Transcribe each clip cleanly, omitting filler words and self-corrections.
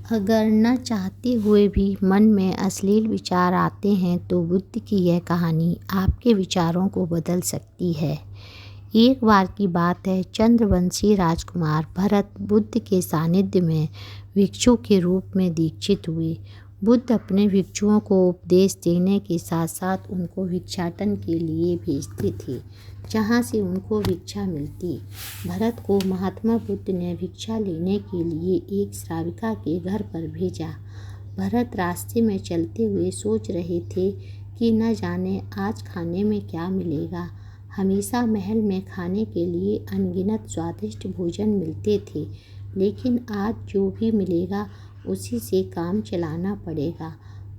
अगर न चाहते हुए भी मन में अश्लील विचार आते हैं तो बुद्ध की यह कहानी आपके विचारों को बदल सकती है। एक बार की बात है, चंद्रवंशी राजकुमार भरत बुद्ध के सानिध्य में भिक्षु के रूप में दीक्षित हुए। बुद्ध अपने भिक्षुओं को उपदेश देने के साथ साथ उनको भिक्षाटन के लिए भेजते थे, जहाँ से उनको भिक्षा मिलती। भरत को महात्मा बुद्ध ने भिक्षा लेने के लिए एक श्राविका के घर पर भेजा। भरत रास्ते में चलते हुए सोच रहे थे कि न जाने आज खाने में क्या मिलेगा। हमेशा महल में खाने के लिए अनगिनत स्वादिष्ट भोजन मिलते थे, लेकिन आज जो भी मिलेगा उसी से काम चलाना पड़ेगा।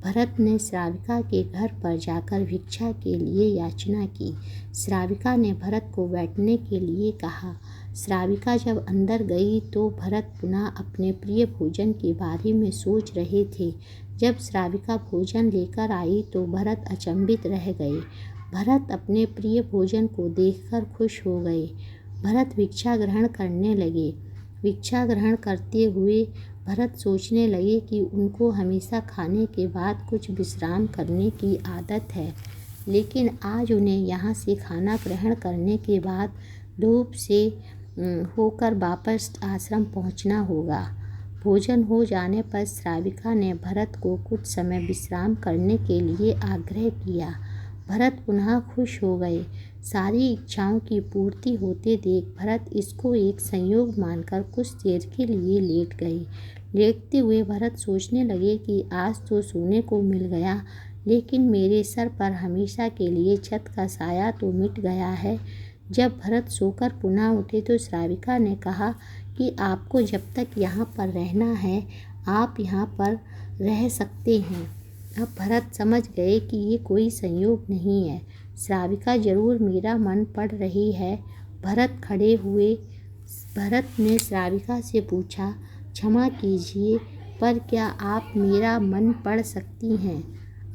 भरत ने श्राविका के घर पर जाकर भिक्षा के लिए याचना की। श्राविका ने भरत को बैठने के लिए कहा। श्राविका जब अंदर गई तो भरत पुनः अपने प्रिय भोजन के बारे में सोच रहे थे। जब श्राविका भोजन लेकर आई तो भरत अचंभित रह गए। भरत अपने प्रिय भोजन को देखकर खुश हो गए। भरत भिक्षा ग्रहण करने लगे। भिक्षा ग्रहण करते हुए भरत सोचने लगे कि उनको हमेशा खाने के बाद कुछ विश्राम करने की आदत है, लेकिन आज उन्हें यहाँ से खाना ग्रहण करने के बाद धूप से होकर वापस आश्रम पहुँचना होगा। भोजन हो जाने पर श्राविका ने भरत को कुछ समय विश्राम करने के लिए आग्रह किया। भरत पुनः खुश हो गए। सारी इच्छाओं की पूर्ति होते देख भरत इसको एक संयोग मानकर कुछ देर के लिए लेट गए। लेटते हुए भरत सोचने लगे कि आज तो सोने को मिल गया, लेकिन मेरे सर पर हमेशा के लिए छत का साया तो मिट गया है। जब भरत सोकर पुनः उठे तो श्राविका ने कहा कि आपको जब तक यहाँ पर रहना है आप यहाँ पर रह सकते हैं। अब भरत समझ गए कि ये कोई संयोग नहीं है, श्राविका जरूर मेरा मन पढ़ रही है। भरत खड़े हुए। भरत ने श्राविका से पूछा, क्षमा कीजिए, पर क्या आप मेरा मन पढ़ सकती हैं?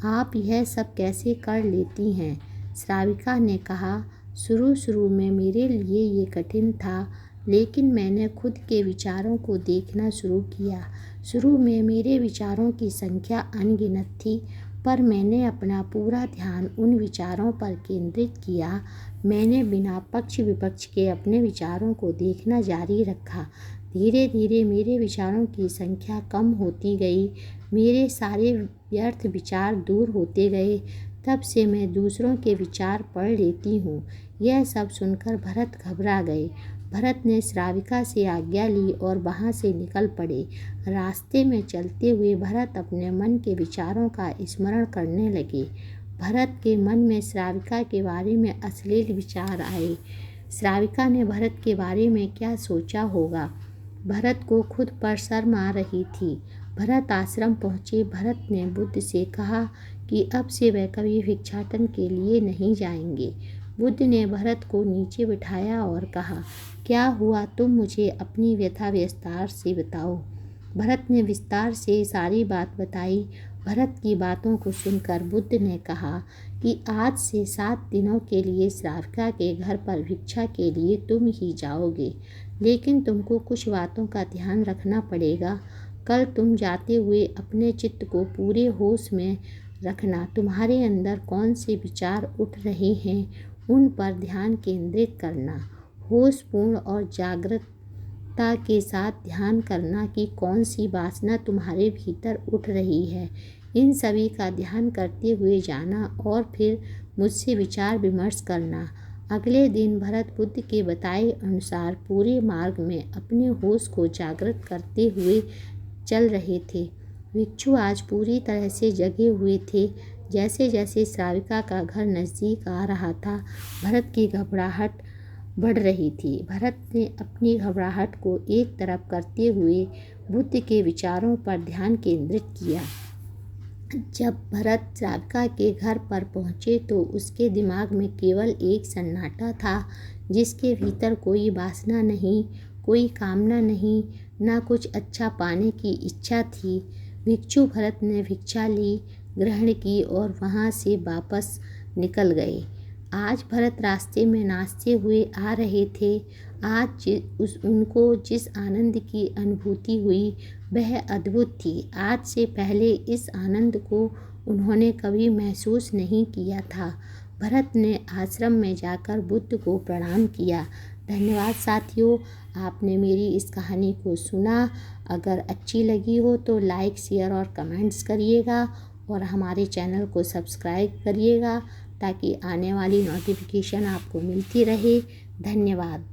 आप यह सब कैसे कर लेती हैं? श्राविका ने कहा, शुरू में मेरे लिए ये कठिन था, लेकिन मैंने खुद के विचारों को देखना शुरू किया। शुरू में मेरे विचारों की संख्या अनगिनत थी, पर मैंने अपना पूरा ध्यान उन विचारों पर केंद्रित किया। मैंने बिना पक्ष विपक्ष के अपने विचारों को देखना जारी रखा। धीरे धीरे मेरे विचारों की संख्या कम होती गई। मेरे सारे व्यर्थ विचार दूर होते गए। तब से मैं दूसरों के विचार पढ़ लेती हूँ। यह सब सुनकर भरत घबरा गए। भरत ने श्राविका से आज्ञा ली और वहाँ से निकल पड़े। रास्ते में चलते हुए भरत अपने मन के विचारों का स्मरण करने लगे। भरत के मन में श्राविका के बारे में अश्लील विचार आए। श्राविका ने भरत के बारे में क्या सोचा होगा? भरत को खुद पर शर्म आ रही थी। भरत आश्रम पहुँचे। भरत ने बुद्ध से कहा कि अब से वह कभी भिक्षाटन के लिए नहीं जाएंगे। बुद्ध ने भरत को नीचे बिठाया और कहा, क्या हुआ, तुम मुझे अपनी व्यथा विस्तार से बताओ। भरत ने विस्तार से सारी बात बताई। भरत की बातों को सुनकर बुद्ध ने कहा कि आज से 7 दिनों के लिए श्राविका के घर पर भिक्षा के लिए तुम ही जाओगे, लेकिन तुमको कुछ बातों का ध्यान रखना पड़ेगा। कल तुम जाते हुए अपने चित्त को पूरे होश में रखना। तुम्हारे अंदर कौन से विचार उठ रहे हैं उन पर ध्यान केंद्रित करना। होशपूर्ण और जागरूकता के साथ ध्यान करना कि कौन सी वासना तुम्हारे भीतर उठ रही है। इन सभी का ध्यान करते हुए जाना और फिर मुझसे विचार विमर्श करना। अगले दिन भरत बुद्ध के बताए अनुसार पूरे मार्ग में अपने होश को जागृत करते हुए चल रहे थे। भिक्षु आज पूरी तरह से जगे हुए थे। जैसे जैसे श्राविका का घर नज़दीक आ रहा था, भरत की घबराहट बढ़ रही थी। भरत ने अपनी घबराहट को एक तरफ करते हुए बुद्ध के विचारों पर ध्यान केंद्रित किया। जब भरत श्राविका के घर पर पहुँचे तो उसके दिमाग में केवल एक सन्नाटा था, जिसके भीतर कोई वासना नहीं, कोई कामना नहीं, ना कुछ अच्छा पाने की इच्छा थी। भिक्षु भरत ने भिक्षा ली, ग्रहण की और वहाँ से वापस निकल गए। आज भरत रास्ते में नाचते हुए आ रहे थे। आज उनको जिस आनंद की अनुभूति हुई वह अद्भुत थी। आज से पहले इस आनंद को उन्होंने कभी महसूस नहीं किया था। भरत ने आश्रम में जाकर बुद्ध को प्रणाम किया। धन्यवाद साथियों, आपने मेरी इस कहानी को सुना। अगर अच्छी लगी हो तो लाइक, शेयर और कमेंट्स करिएगा और हमारे चैनल को सब्सक्राइब करिएगा ताकि आने वाली नोटिफिकेशन आपको मिलती रहे। धन्यवाद।